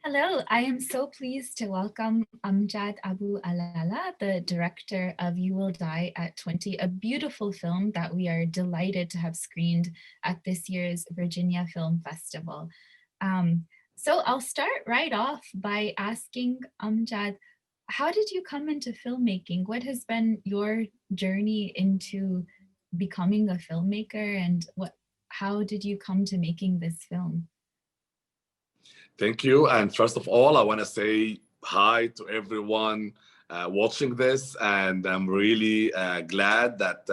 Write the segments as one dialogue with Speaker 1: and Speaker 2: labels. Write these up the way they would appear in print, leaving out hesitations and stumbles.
Speaker 1: Hello, I am so pleased to welcome Amjad Abu Alala, the director of You Will Die at 20, a beautiful film that we are delighted to have screened at this year's Virginia Film Festival. So I'll start right off by asking Amjad, how did you come into filmmaking? What has been your journey into becoming a filmmaker, and how did you come to making this film?
Speaker 2: Thank you. And first of all, I want to say hi to everyone watching this. And I'm really glad that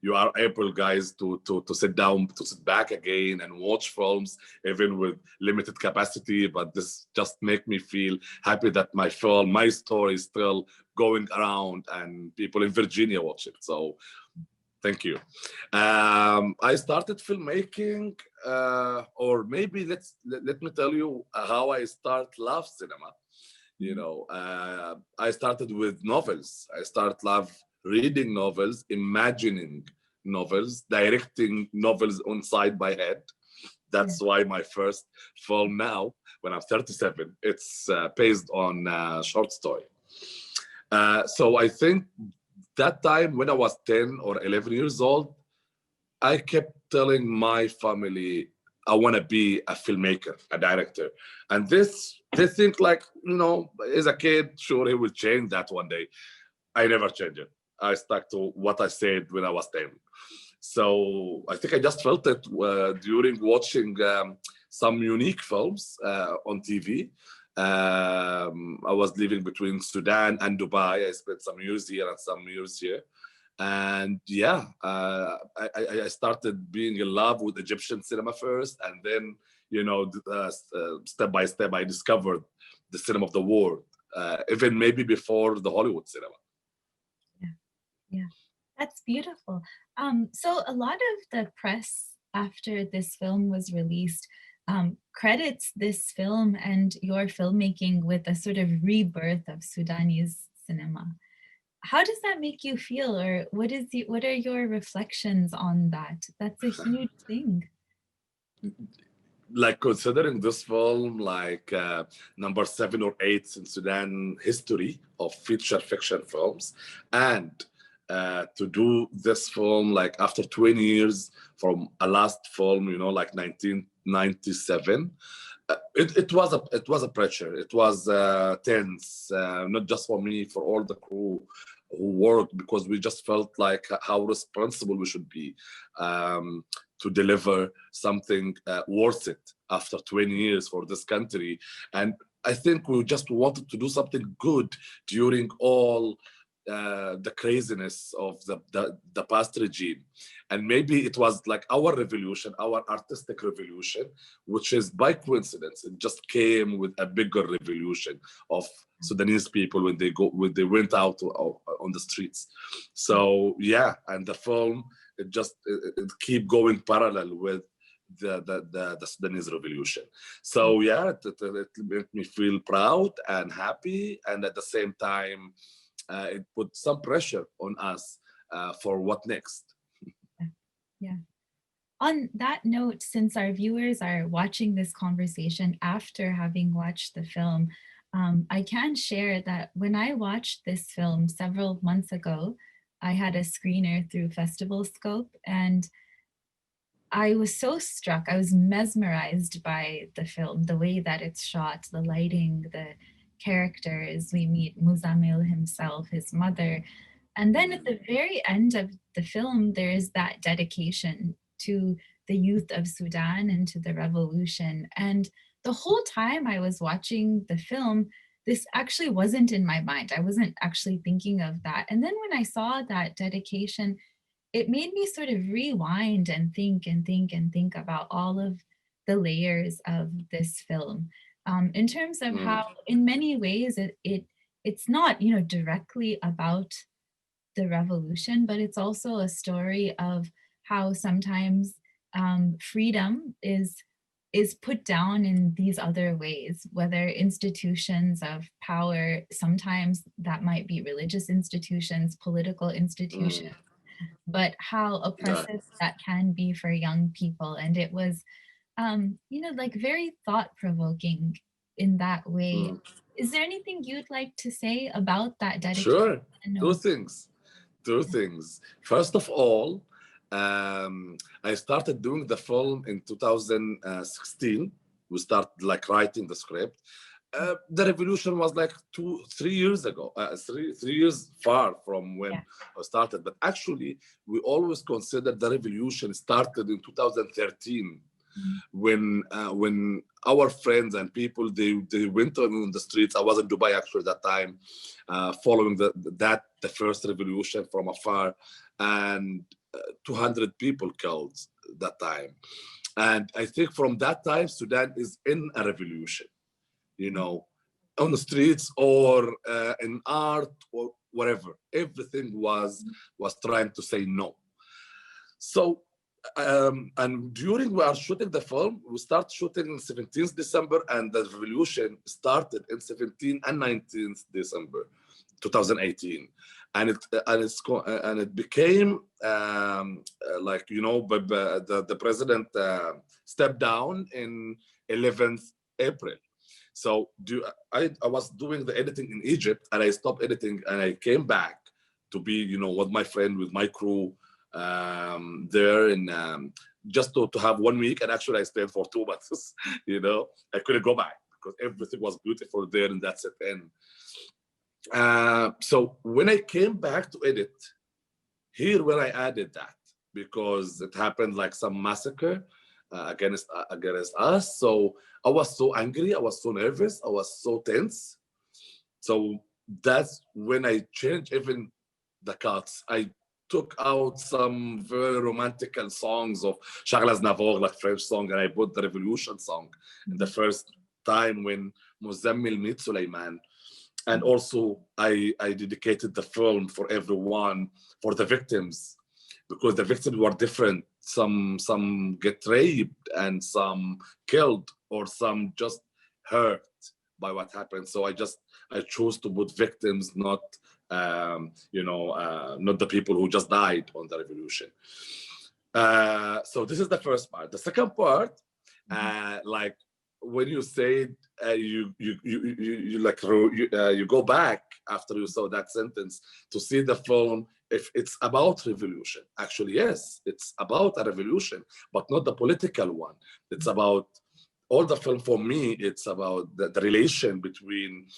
Speaker 2: you are able, guys, to sit down, to sit back again and watch films, even with limited capacity. But this just make me feel happy that my film, my story is still going around and people in Virginia watch it. So thank you. I started filmmaking, or maybe let me tell you how I start love cinema. I started with novels. I start love reading novels, imagining novels, directing novels on side by head.
Speaker 1: Yeah.
Speaker 2: That's why my first film now, when I'm 37, it's based on a short story. So I think that time when I was 10 or 11 years old, I kept telling my family I want to be a filmmaker, a director. And this, they think like, as a kid, sure, he will change that one day. I never changed it. I stuck to what I said when I was 10. So I think I just felt it during watching some unique films on TV. I was living between Sudan and Dubai. I spent some years here and some years here. And yeah, I started being in love with Egyptian cinema first. And then, step by step, I discovered the cinema of the world, even maybe before the Hollywood cinema.
Speaker 1: Yeah, yeah, that's beautiful. So a lot of the press after this film was released credits this film and your filmmaking with a sort of rebirth of Sudanese cinema. How does that make you feel, or what are your reflections on that? That's a huge thing.
Speaker 2: Like considering this film like number 7 or 8 in Sudan history of feature fiction films, and to do this film like after 20 years from a last film, like 1997, it was a pressure. It was tense, not just for me, for all the crew who worked, because we just felt like how responsible we should be to deliver something worth it after 20 years for this country. And I think we just wanted to do something good during all the craziness of the past regime. And maybe it was like our revolution, our artistic revolution, which is by coincidence, it just came with a bigger revolution of Sudanese people when they went out on the streets. So yeah, and the film it keep going parallel with the Sudanese revolution. So yeah, it made me feel proud and happy, and at the same time, it put some pressure on us for what next.
Speaker 1: Yeah. On that note, since our viewers are watching this conversation after having watched the film, I can share that when I watched this film several months ago, I had a screener through Festival Scope, and I was so struck. I was mesmerized by the film, the way that it's shot, the lighting, the characters. We meet Muzamil himself, his mother. And then at the very end of the film, there is that dedication to the youth of Sudan and to the revolution. And the whole time I was watching the film, this actually wasn't in my mind. I wasn't actually thinking of that. And then when I saw that dedication, it made me sort of rewind and think and think and think about all of the layers of this film, in terms of
Speaker 2: Mm,
Speaker 1: how in many ways it's not directly about the revolution, but it's also a story of how sometimes freedom is put down in these other ways, whether institutions of power, sometimes that might be religious institutions, political institutions,
Speaker 2: mm,
Speaker 1: but how
Speaker 2: yeah.
Speaker 1: oppressive that can be for young people. And it was, like very thought provoking. in that way.
Speaker 2: Mm.
Speaker 1: Is there anything you'd like to say about that dedication?
Speaker 2: Sure. Two
Speaker 1: Or
Speaker 2: things. Two things. First of all, I started doing the film in 2016. We started like writing the script. The revolution was like 3 years ago, three years far from when
Speaker 1: yeah,
Speaker 2: I started. But actually, we always consider the revolution started in 2013
Speaker 1: mhm,
Speaker 2: when our friends and people they went on the streets. I was in Dubai actually that time, following the first revolution from afar, and 200 people killed that time. And I think from that time, Sudan is in a revolution, you know, on the streets or in art or whatever. Everything was trying to say no. So, and during we are shooting the film, we start shooting on 17th December, and the revolution started in 17th and 19th December, 2018, and it became like the president stepped down in 11th April. So I was doing the editing in Egypt, and I stopped editing, and I came back to be with my friend, with my crew there, and just to have 1 week. And actually I stayed for 2 months. I couldn't go back because everything was beautiful there, and that's it. And so when I came back to edit here, when I added that, because it happened like some massacre against us. So I was so angry, I was so nervous, I was so tense. So that's when I changed even the cuts. I took out some very romantical songs of Charles Aznavour, like French song, and I put the revolution song in the
Speaker 1: mhm,
Speaker 2: first time when Muzammil meets Sulaiman. And also I dedicated the film for everyone, for the victims, because the victims were different. Some get raped and some killed, or some just hurt by what happened. So I chose to put victims, not not the people who just died on the revolution. So this is the first part. The second part,
Speaker 1: mhm,
Speaker 2: like when you say you like you go back after you saw that sentence to see the film, if it's about revolution. Actually, yes, it's about a revolution, but not the political one. It's about all the film. For me, it's about the relation between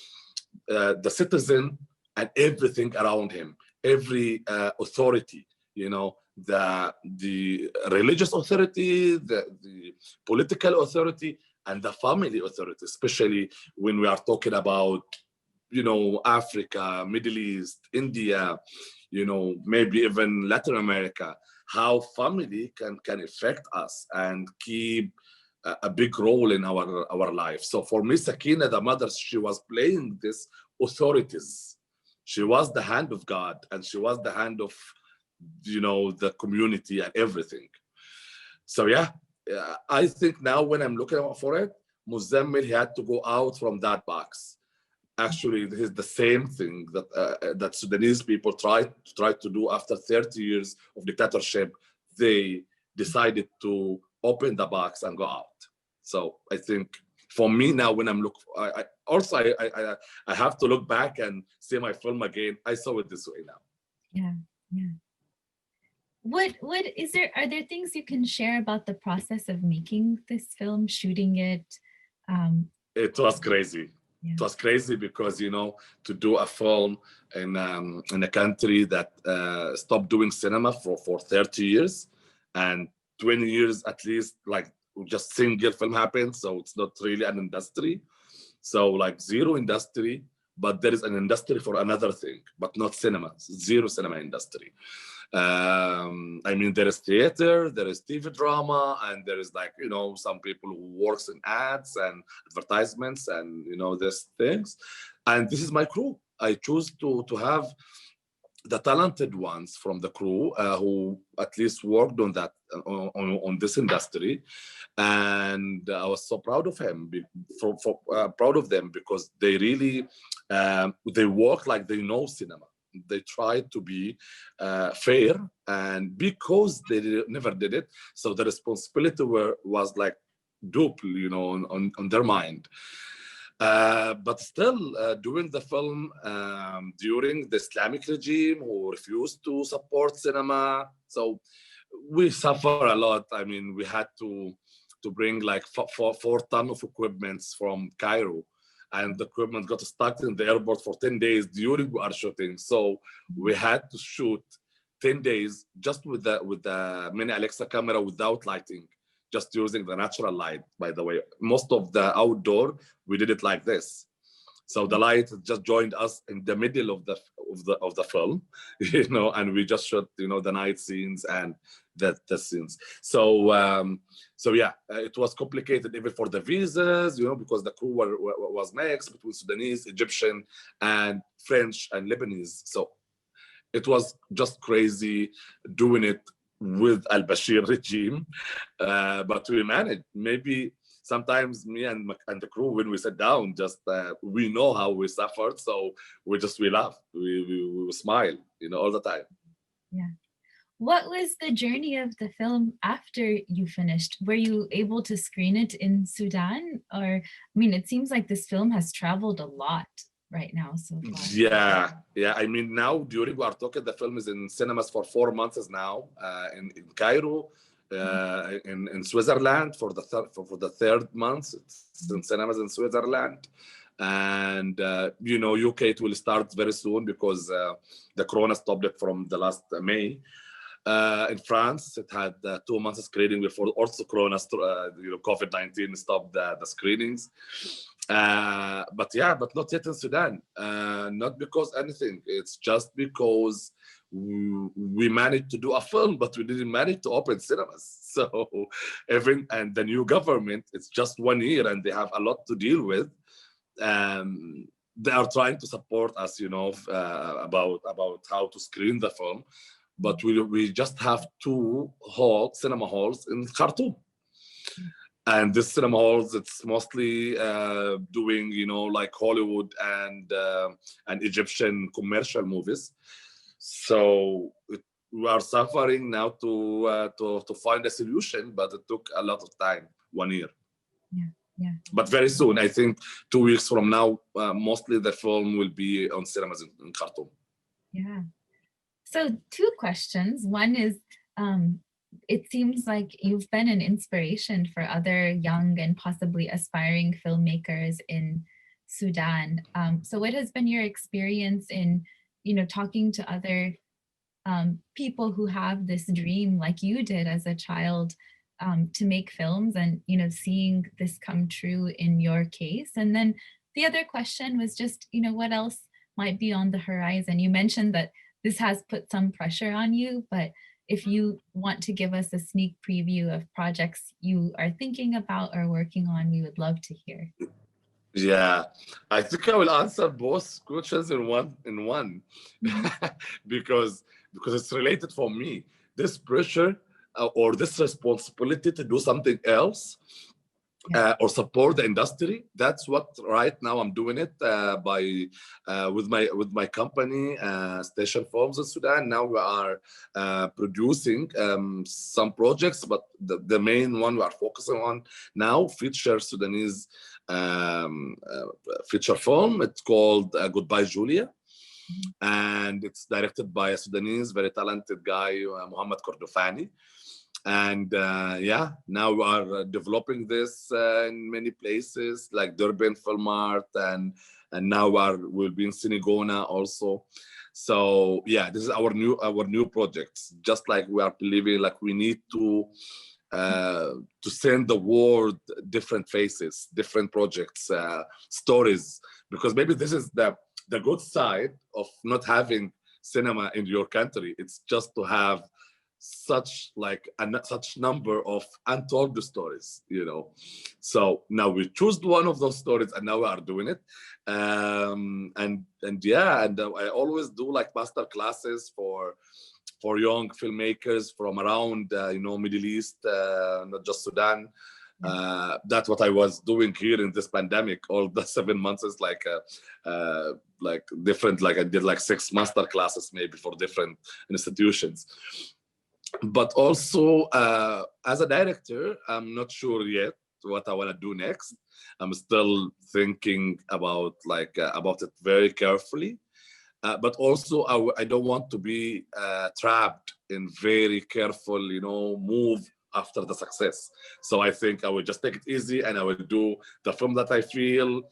Speaker 2: the citizen and everything around him, every authority, the religious authority, the political authority, and the family authority, especially when we are talking about, Africa, Middle East, India, maybe even Latin America, how family can affect us and keep a big role in our life. So for me, Sakina, the mother, she was playing this authorities. She was the hand of God, and she was the hand of, the community and everything. So yeah, I think now when I'm looking out for it, Muzammil, he had to go out from that box. Actually, this is the same thing that Sudanese people tried to do after 30 years of dictatorship. They decided to open the box and go out. So I think for me now, when I'm looking, I have to look back and see my film again. I saw it this way now.
Speaker 1: yeah, yeah. What is there? Are there things you can share about the process of making this film, shooting it? Um,
Speaker 2: It was crazy.
Speaker 1: yeah.
Speaker 2: It was crazy because to do a film in a country that stopped doing cinema for 30 years, and 20 years at least, like just single film happened. So it's not really an industry. So like zero industry, but there is an industry for another thing, but not cinema. Zero cinema industry. I mean, there is theater, there is TV drama, and there is like some people who works in ads and advertisements and these things. And this is my crew. I choose to have the talented ones from the crew who at least worked on that on this industry, and I was so proud of proud of them, because they really they work like they know cinema. They try to be fair, and because they never did it, so the responsibility was like double, on their mind. But still, during the film, during the Islamic regime who refused to support cinema, so we suffer a lot. I mean, we had to bring like 4 tons of equipments from Cairo, and the equipment got stuck in the airport for 10 days during our shooting. So we had to shoot 10 days just with the mini Alexa camera without lighting, just using the natural light. By the way, most of the outdoor we did it like this. So the light just joined us in the middle of the film, you know, and we just shot, you know, the night scenes and the scenes. So so yeah, it was complicated even for the visas, you know, because the crew was mixed between Sudanese, Egyptian, and French and Lebanese. So it was just crazy doing it with al-Bashir regime, but we managed. Maybe sometimes me and the crew, when we sit down, just we know how we suffered, so we laugh, we smile, you know, all the time.
Speaker 1: Yeah. What was the journey of the film after you finished? Were you able to screen it in Sudan? Or, I mean, it seems like this film has traveled a lot right now so far.
Speaker 2: Yeah. I mean, now during we are talking, the film is in cinemas for 4 months now, in Cairo, in Switzerland for the third month. It's in cinemas in Switzerland, and you know, UK it will start very soon because the Corona stopped it from the last May. In France, it had 2 months screening before also Corona, you know, COVID-19 stopped the screenings. But yeah, but not yet in Sudan. Not because anything. It's just because we managed to do a film, but we didn't manage to open cinemas. So even and the new government, it's just 1 year, and they have a lot to deal with. They are trying to support us, you know, about how to screen the film, but we just have 2 cinema halls in Khartoum. And this cinema halls, it's mostly doing, you know, like Hollywood and Egyptian commercial movies. So we are suffering now to find a solution, but it took a lot of time, 1 year.
Speaker 1: Yeah.
Speaker 2: But very soon, I think 2 weeks from now, mostly the film will be on cinemas in Khartoum.
Speaker 1: Yeah. So 2 questions. One is, it seems like you've been an inspiration for other young and possibly aspiring filmmakers in Sudan. So what has been your experience in, you know, talking to other people who have this dream like you did as a child, to make films, and, you know, seeing this come true in your case? And then the other question was just, you know, what else might be on the horizon? You mentioned that this has put some pressure on you, but if you want to give us a sneak preview of projects you are thinking about or working on, we would love to hear.
Speaker 2: Yeah, I think I will answer both questions in one, because it's related for me. This pressure or this responsibility to do something else, or support the industry. That's what right now I'm doing it by with my company, Station Films in Sudan. Now we are producing some projects, but the main one we are focusing on now, feature Sudanese feature film. It's called Goodbye Julia, and it's directed by a Sudanese very talented guy, Muhammad Kordofani. And yeah, now we are developing this in many places like Durban Film Art, and now we'll be in Sinigona also. So yeah, this is our new projects. Just like we are believing, like we need to send the world different faces, different projects, stories, because maybe this is the good side of not having cinema in your country. It's just to have such number of untold stories, you know. So now we choose one of those stories, and now we are doing it. And yeah, and I always do like master classes for young filmmakers from around you know, Middle East, not just Sudan. That's what I was doing here in this pandemic. All the 7 months is like different. Like I did like 6 master classes maybe for different institutions. But also as a director, I'm not sure yet what I want to do next. I'm still thinking about about it very carefully. But also, I don't want to be trapped in very careful, move after the success. So I think I will just take it easy and I will do the film that I feel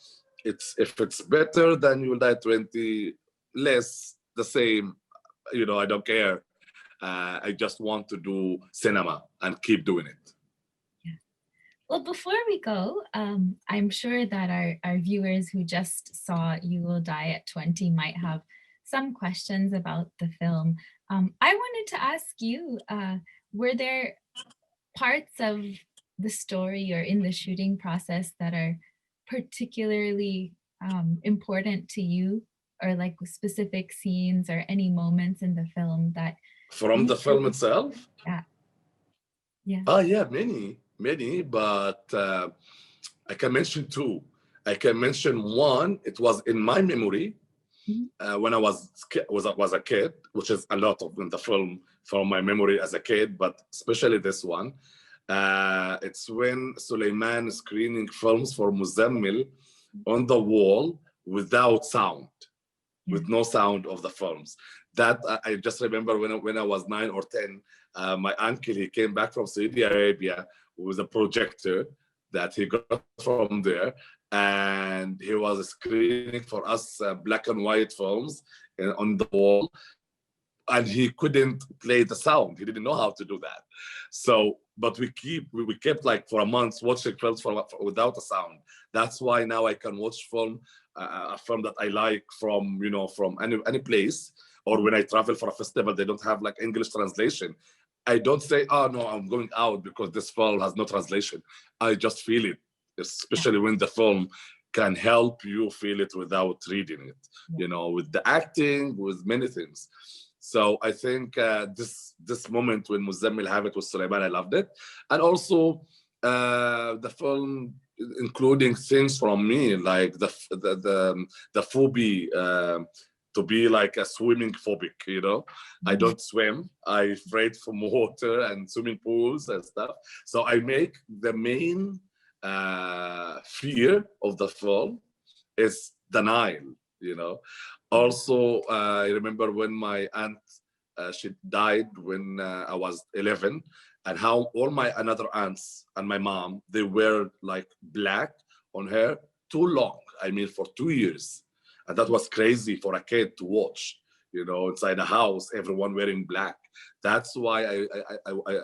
Speaker 2: if it's better than You Will Die at 20, less, the same, I don't care. I just want to do cinema and keep doing it.
Speaker 1: Well, before we go, I'm sure that our viewers who just saw You Will Die at 20 might have some questions about the film. I wanted to ask you, were there parts of the story or in the shooting process that are particularly important to you, or like specific scenes or any moments in the film that
Speaker 2: From
Speaker 1: you
Speaker 2: the film itself?
Speaker 1: yeah. Yeah.
Speaker 2: Oh, yeah, many, but I can mention two. I can mention one. It was in my memory when I was a kid, which is a lot of in the film from my memory as a kid, but especially this one. It's when Suleiman is screening films for Muzammil on the wall without sound, with no sound of the films. That I just remember when I was 9 or 10, my uncle, he came back from Saudi Arabia with a projector that he got from there, and he was screening for us black and white films on the wall, and he couldn't play the sound. He didn't know how to do that. So, but we kept like for a month watching films without a sound. That's why now I can watch a film that I like from from any place, or when I travel for a festival, they don't have like English translation. I don't say, oh no, I'm going out because this film has no translation. I just feel it, especially when the film can help you feel it without reading it, with the acting, with many things. So I think this moment when Muzammil have it with Sulaiman, I loved it. And also the film, including things from me, like the phobia, to be like a swimming phobic. I don't swim. I'm afraid from water and swimming pools and stuff. So I make the main fear of the film is the Nile. Also, I remember when my aunt, she died when I was 11, and how all my another aunts and my mom, they were like black on hair too long. I mean, for 2 years. And that was crazy for a kid to watch, inside a house, everyone wearing black. That's why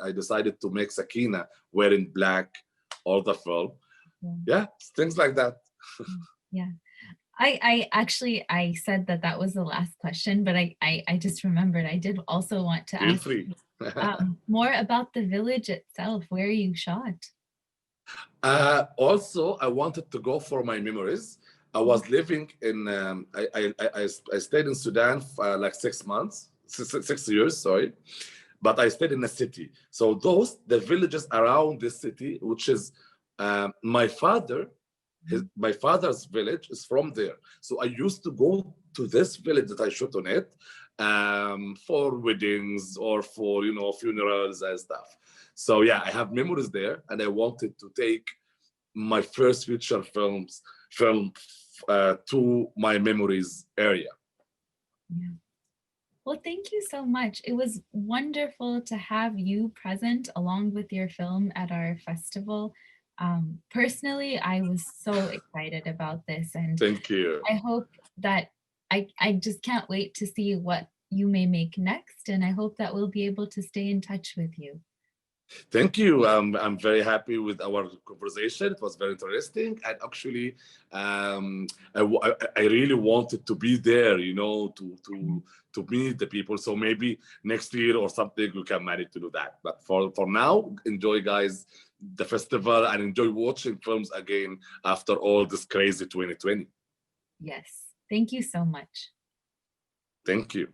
Speaker 2: I decided to make Sakina wearing black all the film. Yeah, things like that.
Speaker 1: Yeah. I actually, I said that was the last question, but I just remembered I did also want to
Speaker 2: Feel
Speaker 1: ask
Speaker 2: free.
Speaker 1: more about the village itself, where you shot.
Speaker 2: Also, I wanted to go for my memories. I was living in, I stayed in Sudan for like 6 months, 6 years, sorry. But I stayed in a city. So the villages around this city, which is my father's village is from there. So I used to go to this village that I shot on it for weddings or for, funerals and stuff. So yeah, I have memories there, and I wanted to take my first feature film to my memories area.
Speaker 1: Yeah. Well, thank you so much. It was wonderful to have you present along with your film at our festival. Personally, I was so excited about this, and
Speaker 2: Thank you.
Speaker 1: I hope that I just can't wait to see what you may make next, and I hope that we'll be able to stay in touch with you.
Speaker 2: Thank you. I'm very happy with our conversation. It was very interesting, and actually, I really wanted to be there, to meet the people. So maybe next year or something we can manage to do that. But for now, enjoy, guys, the festival, and enjoy watching films again after all this crazy 2020.
Speaker 1: Yes, thank you so much.
Speaker 2: Thank you.